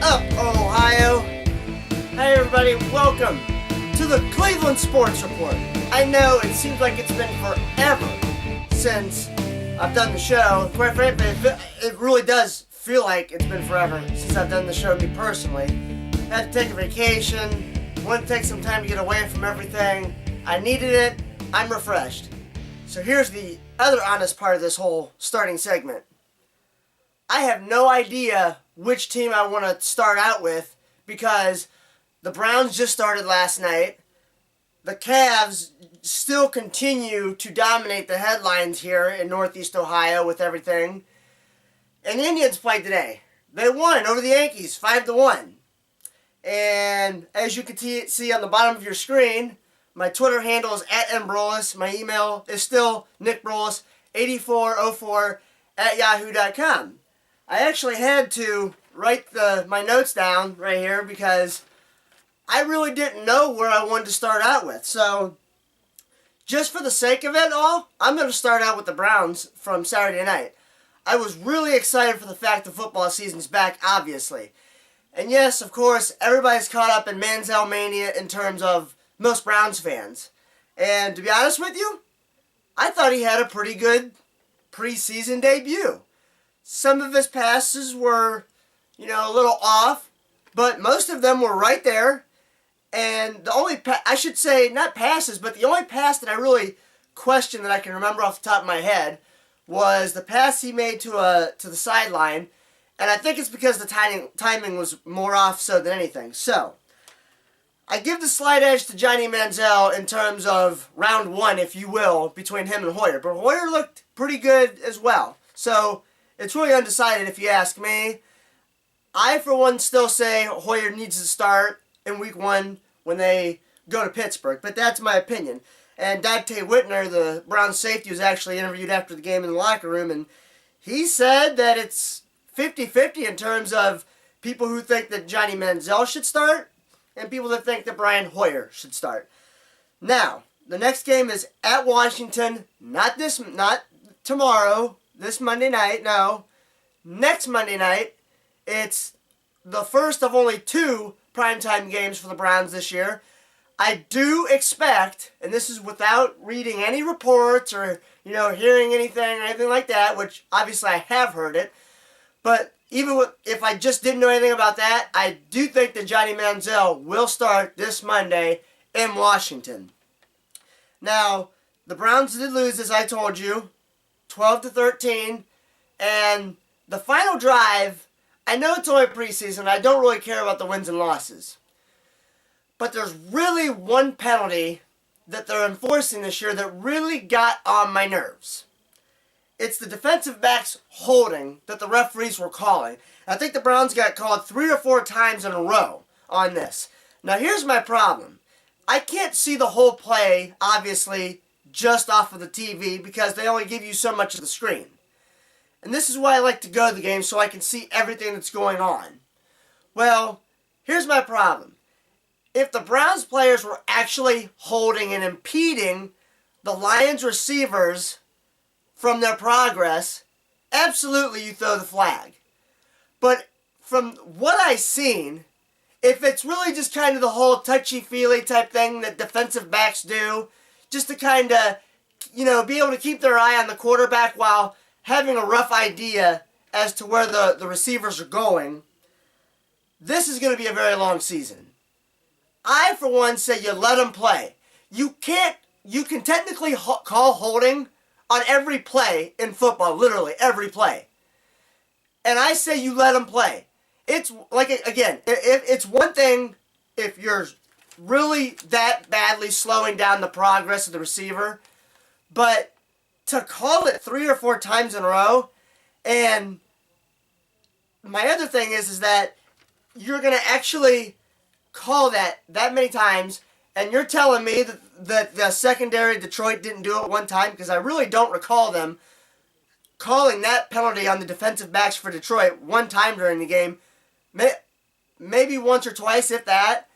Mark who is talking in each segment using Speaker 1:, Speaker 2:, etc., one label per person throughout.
Speaker 1: up, Ohio? Hey everybody, welcome to the Cleveland Sports Report. I know it seems like it's been forever since I've done the show. Quite frankly, it really does feel like it's been forever since I've done the show me personally. Had to take a vacation, wanted to take some time to get away from everything. I needed it, I'm refreshed. So here's the other honest part of this whole starting segment. I have no idea which team I want to start out with because the Browns just started last night. The Cavs still continue to dominate the headlines here in Northeast Ohio with everything. And the Indians played today. They won over the Yankees 5-1. And as you can see on the bottom of your screen, my Twitter handle is @mbrolis. My email is still nickbrolis8404@yahoo.com. I actually had to write my notes down right here because I really didn't know where I wanted to start out with. So, just for the sake of it all, I'm going to start out with the Browns from Saturday night. I was really excited for the fact the football season's back, obviously. And yes, of course, everybody's caught up in Manziel mania in terms of most Browns fans. And to be honest with you, I thought he had a pretty good preseason debut. Some of his passes were, a little off, but most of them were right there. And the only, I should say, not passes, but the only pass that I really questioned that I can remember off the top of my head was the pass he made to the sideline. And I think it's because the timing was more off so than anything. So, I give the slight edge to Johnny Manziel in terms of round one, if you will, between him and Hoyer. But Hoyer looked pretty good as well. So, it's really undecided if you ask me. I, for one, still say Hoyer needs to start in week one when they go to Pittsburgh. But that's my opinion. And Dante Whitner, the Browns safety, was actually interviewed after the game in the locker room. And he said that it's 50-50 in terms of people who think that Johnny Manziel should start and people that think that Brian Hoyer should start. Now, the next game is at Washington. Not tomorrow, this Monday night, no. Next Monday night, it's the first of only 2 primetime games for the Browns this year. I do expect, and this is without reading any reports or, hearing anything or anything like that, which obviously I have heard it, but even if I just didn't know anything about that, I do think that Johnny Manziel will start this Monday in Washington. Now, the Browns did lose, as I told you, 12-13, and the final drive, I know it's only preseason, I don't really care about the wins and losses, but there's really one penalty that they're enforcing this year that really got on my nerves. It's the defensive back's holding that the referees were calling. I think the Browns got called 3 or 4 times in a row on this. Now here's my problem. I can't see the whole play, obviously, just off of the TV because they only give you so much of the screen. And this is why I like to go to the game so I can see everything that's going on. Well, here's my problem. If the Browns players were actually holding and impeding the Lions receivers from their progress, absolutely you throw the flag. But from what I've seen, if it's really just kind of the whole touchy-feely type thing that defensive backs do, just to kind of, be able to keep their eye on the quarterback while having a rough idea as to where the receivers are going, this is going to be a very long season. I, for one, say you let them play. You can technically call holding on every play in football, literally every play. And I say you let them play. It's like, again, it's one thing if you're really that badly slowing down the progress of the receiver, but to call it 3 or 4 times in a row, and my other thing is that you're going to actually call that many times, and you're telling me that the secondary Detroit didn't do it one time, because I really don't recall them calling that penalty on the defensive backs for Detroit one time during the game. Maybe once or twice, if that.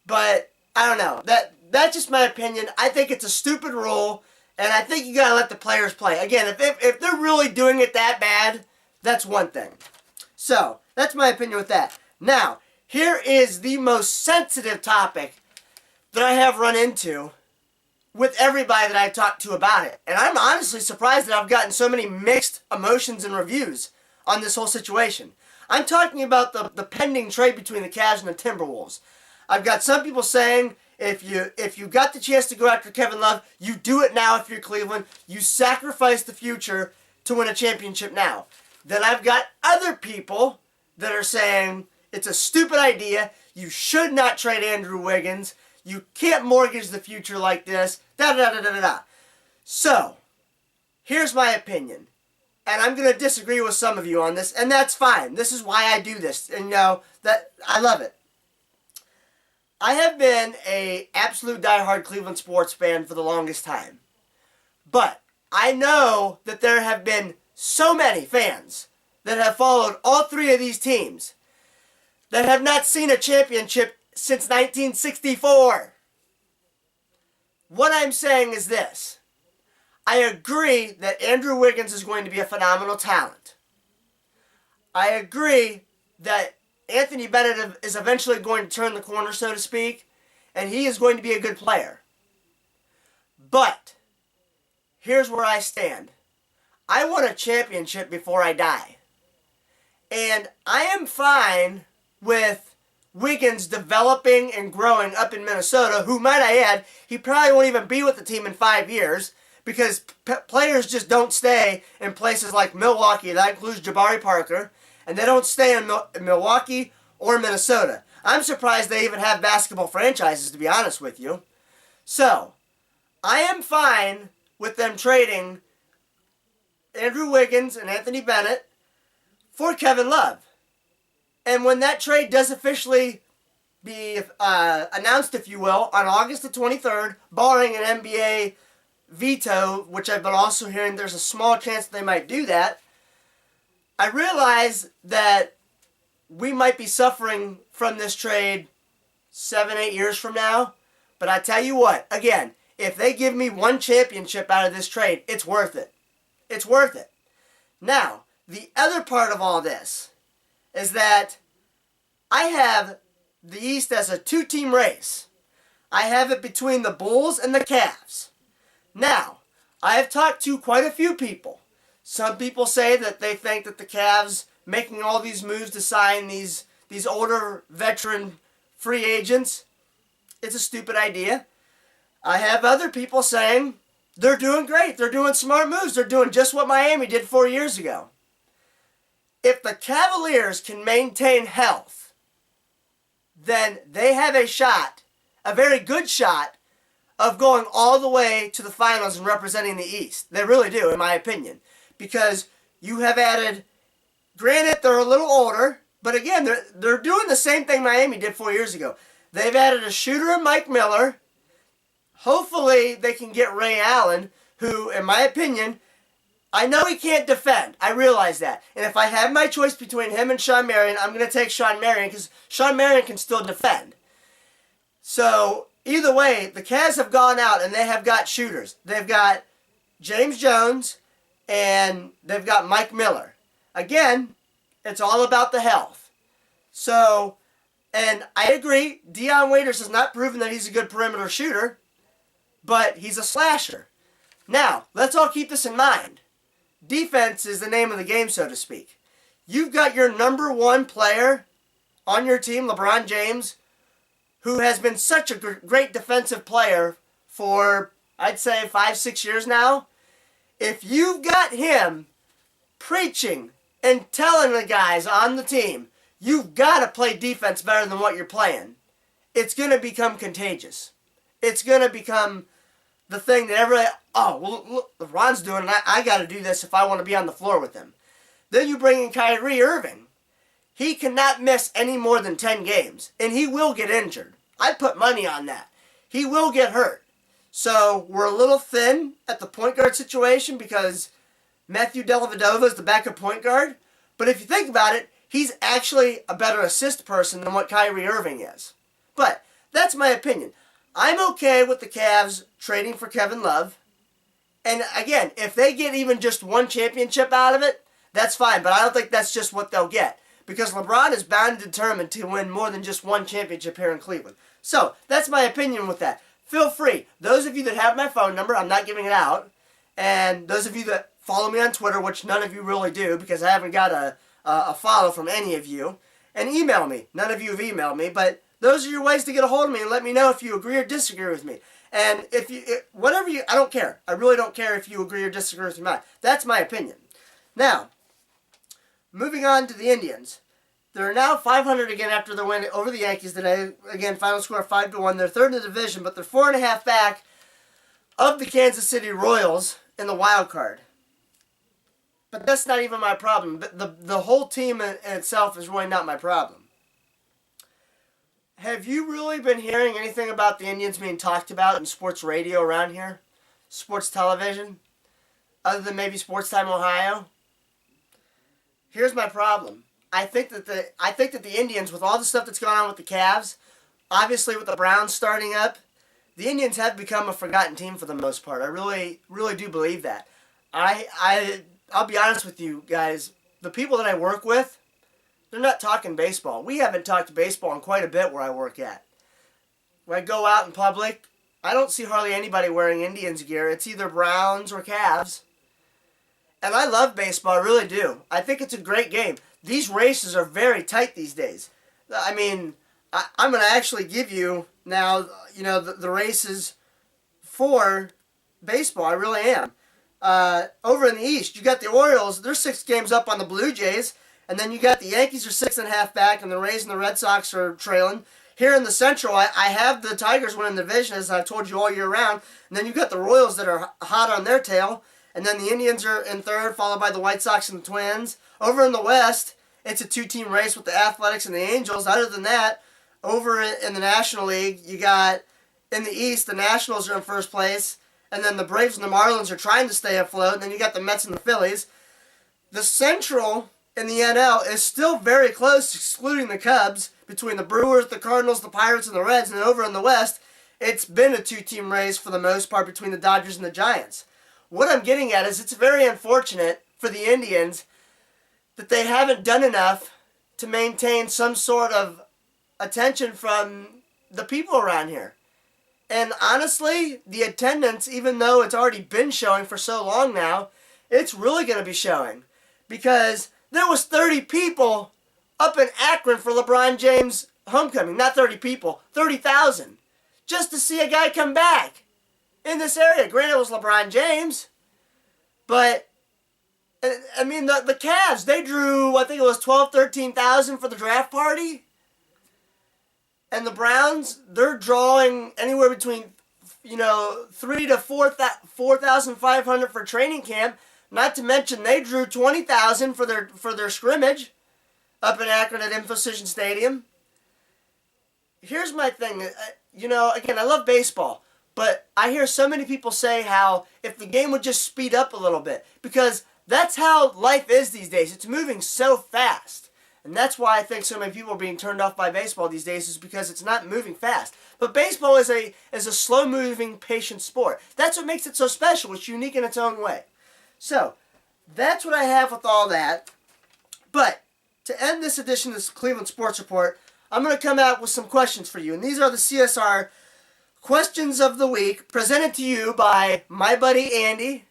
Speaker 1: But I don't know. That's just my opinion. I think it's a stupid rule, and I think you gotta let the players play. Again, if they're really doing it that bad, that's one thing. So that's my opinion with that. Now, here is the most sensitive topic that I have run into with everybody that I talked to about it. And I'm honestly surprised that I've gotten so many mixed emotions and reviews on this whole situation. I'm talking about the pending trade between the Cavs and the Timberwolves. I've got some people saying if you got the chance to go after Kevin Love, you do it now if you're Cleveland. You sacrifice the future to win a championship now. Then I've got other people that are saying it's a stupid idea. You should not trade Andrew Wiggins. You can't mortgage the future like this. Da-da-da-da-da-da. So, here's my opinion. And I'm going to disagree with some of you on this, and that's fine. This is why I do this. And, that I love it. I have been an absolute diehard Cleveland sports fan for the longest time. But I know that there have been so many fans that have followed all three of these teams that have not seen a championship since 1964. What I'm saying is this. I agree that Andrew Wiggins is going to be a phenomenal talent. I agree that Anthony Bennett is eventually going to turn the corner, so to speak, and he is going to be a good player. But here's where I stand. I want a championship before I die. And I am fine with Wiggins developing and growing up in Minnesota, who, might I add, he probably won't even be with the team in 5 years because players just don't stay in places like Milwaukee. That includes Jabari Parker. And they don't stay in Milwaukee or Minnesota. I'm surprised they even have basketball franchises, to be honest with you. So, I am fine with them trading Andrew Wiggins and Anthony Bennett for Kevin Love. And when that trade does officially be announced, if you will, on August the 23rd, barring an NBA veto, which I've been also hearing there's a small chance that they might do that, I realize that we might be suffering from this trade 7-8 years from now. But I tell you what, again, if they give me one championship out of this trade, it's worth it. It's worth it. Now, the other part of all this is that I have the East as a two-team race. I have it between the Bulls and the Cavs. Now, I have talked to quite a few people. Some people say that they think that the Cavs making all these moves to sign these older veteran free agents, it's a stupid idea. I have other people saying they're doing great. They're doing smart moves. They're doing just what Miami did 4 years ago. If the Cavaliers can maintain health, then they have a shot, a very good shot, of going all the way to the finals and representing the East. They really do, in my opinion. Because you have added, granted they're a little older, but again, they're doing the same thing Miami did 4 years ago. They've added a shooter in Mike Miller. Hopefully they can get Ray Allen, who, in my opinion, I know he can't defend. I realize that. And if I have my choice between him and Shawn Marion, I'm going to take Shawn Marion because Shawn Marion can still defend. So, either way, the Cavs have gone out and they have got shooters. They've got James Jones and they've got Mike Miller. Again, it's all about the health. So, and I agree, Dion Waiters has not proven that he's a good perimeter shooter, but he's a slasher. Now, let's all keep this in mind. Defense is the name of the game, so to speak. You've got your number one player on your team, LeBron James, who has been such a great defensive player for, I'd say, 5-6 years now. If you've got him preaching and telling the guys on the team, you've got to play defense better than what you're playing, it's going to become contagious. It's going to become the thing that everybody, oh, well, look, LeBron's doing it, I got to do this if I want to be on the floor with him. Then you bring in Kyrie Irving. He cannot miss any more than 10 games, and he will get injured. I'd put money on that. He will get hurt. So we're a little thin at the point guard situation because Matthew Dellavedova is the backup point guard. But if you think about it, he's actually a better assist person than what Kyrie Irving is. But that's my opinion. I'm okay with the Cavs trading for Kevin Love. And again, if they get even just one championship out of it, that's fine. But I don't think that's just what they'll get. because LeBron is bound and determined to win more than just one championship here in Cleveland. So, that's my opinion with that. Feel free. Those of you that have my phone number, I'm not giving it out. And those of you that follow me on Twitter, which none of you really do because I haven't got a follow from any of you, and email me. None of you have emailed me, but those are your ways to get a hold of me and let me know if you agree or disagree with me. And I don't care. I really don't care if you agree or disagree with me. That's my opinion. Now, moving on to the Indians. They're now 500 again after their win over the Yankees today. Again, final score 5-1. They're third in the division, but they're 4.5 back of the Kansas City Royals in the wild card. But that's not even my problem. The whole team in itself is really not my problem. Have you really been hearing anything about the Indians being talked about in sports radio around here? Sports television? Other than maybe Sports Time Ohio? Here's my problem. I think that the Indians, with all the stuff that's going on with the Cavs, obviously with the Browns starting up, the Indians have become a forgotten team for the most part. I really, really do believe that. I'll be honest with you guys. The people that I work with, they're not talking baseball. We haven't talked baseball in quite a bit where I work at. When I go out in public, I don't see hardly anybody wearing Indians gear. It's either Browns or Cavs. And I love baseball, I really do. I think it's a great game. These races are very tight these days. I mean, I'm going to actually give you now, the races for baseball. I really am. Over in the East, you got the Orioles. They're 6 games up on the Blue Jays. And then you got the Yankees are 6.5 back, and the Rays and the Red Sox are trailing. Here in the Central, I have the Tigers winning the division, as I've told you all year round. And then you got the Royals that are hot on their tail. And then the Indians are in third, followed by the White Sox and the Twins. Over in the West, it's a 2-team race with the Athletics and the Angels. Other than that, over in the National League, you got in the East, the Nationals are in first place. And then the Braves and the Marlins are trying to stay afloat. And then you got the Mets and the Phillies. The Central in the NL is still very close, excluding the Cubs, between the Brewers, the Cardinals, the Pirates, and the Reds. And over in the West, it's been a 2-team race for the most part between the Dodgers and the Giants. What I'm getting at is it's very unfortunate for the Indians that they haven't done enough to maintain some sort of attention from the people around here. And honestly, the attendance, even though it's already been showing for so long now, it's really going to be showing. Because there was 30 people up in Akron for LeBron James' homecoming. Not 30 people, 30,000. Just to see a guy come back in this area. Granted, it was LeBron James. But, I mean, the Cavs, they drew, I think it was 13,000 for the draft party. And the Browns, they're drawing anywhere between, 3,000 to 4,500 for training camp. Not to mention they drew 20,000 for their scrimmage up in Akron at Infocision Stadium. Here's my thing. Again, I love baseball. But I hear so many people say how if the game would just speed up a little bit. Because that's how life is these days. It's moving so fast. And that's why I think so many people are being turned off by baseball these days, is because it's not moving fast. But baseball is a slow-moving, patient sport. That's what makes it so special. It's unique in its own way. So, that's what I have with all that. But, to end this edition of this Cleveland Sports Report, I'm going to come out with some questions for you. And these are the CSR Questions of the Week, presented to you by my buddy Andy,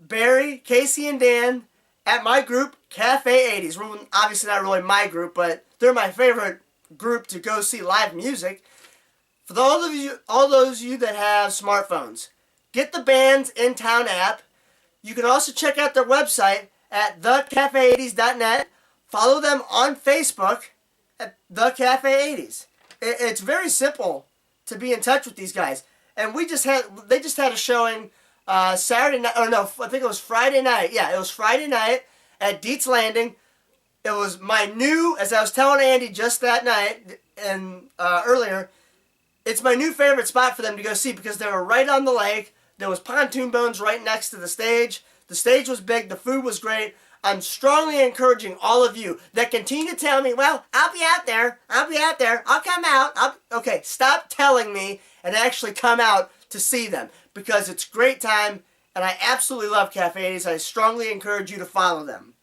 Speaker 1: Barry, Casey, and Dan at my group, Cafe 80s. We're obviously not really my group, but they're my favorite group to go see live music. For all those of you that have smartphones, get the Bands in Town app. You can also check out their website at thecafe80s.net. Follow them on Facebook at The Cafe 80s. It's very simple to be in touch with these guys. And they just had a showing Saturday night, I think it was Friday night. Yeah, it was Friday night at Dietz Landing. It was my new, as I was telling Andy just that night and earlier, it's my new favorite spot for them to go see because they were right on the lake. There was pontoon boats right next to the stage. The stage was big. The food was great. I'm strongly encouraging all of you that continue to tell me, well, I'll be out there, I'll come out. Okay, stop telling me and actually come out to see them because it's a great time and I absolutely love Cafe 80s. I strongly encourage you to follow them.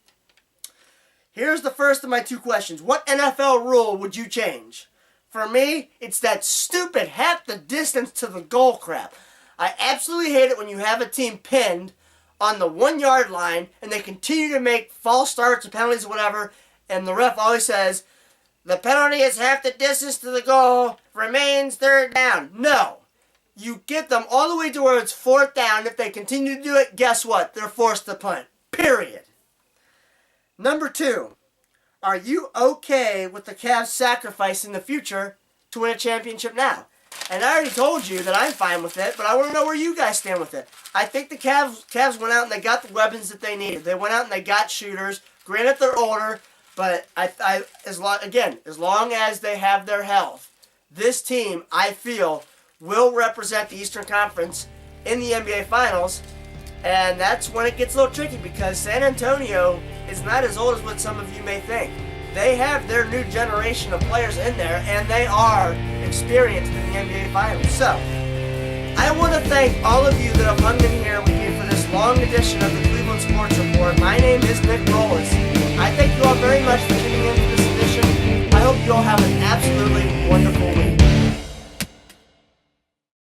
Speaker 1: Here's the first of my two questions. What NFL rule would you change? For me, it's that stupid half the distance to the goal crap. I absolutely hate it when you have a team pinned on the 1 yard line and they continue to make false starts or penalties or whatever, and the ref always says, the penalty is half the distance to the goal, remains third down. No. You get them all the way to where it's fourth down. If they continue to do it, guess what? They're forced to punt. Period. Number 2. Are you okay with the Cavs sacrificing the future to win a championship now? And I already told you that I'm fine with it, but I want to know where you guys stand with it. I think the Cavs went out and they got the weapons that they needed. They went out and they got shooters. Granted, they're older, but as long as they have their health, this team, I feel, will represent the Eastern Conference in the NBA Finals. And that's when it gets a little tricky because San Antonio is not as old as what some of you may think. They have their new generation of players in there, and they are experienced in the NBA Finals. So, I want to thank all of you that have hung in here with me for this long edition of the Cleveland Sports Report. My name is Nick Rowland.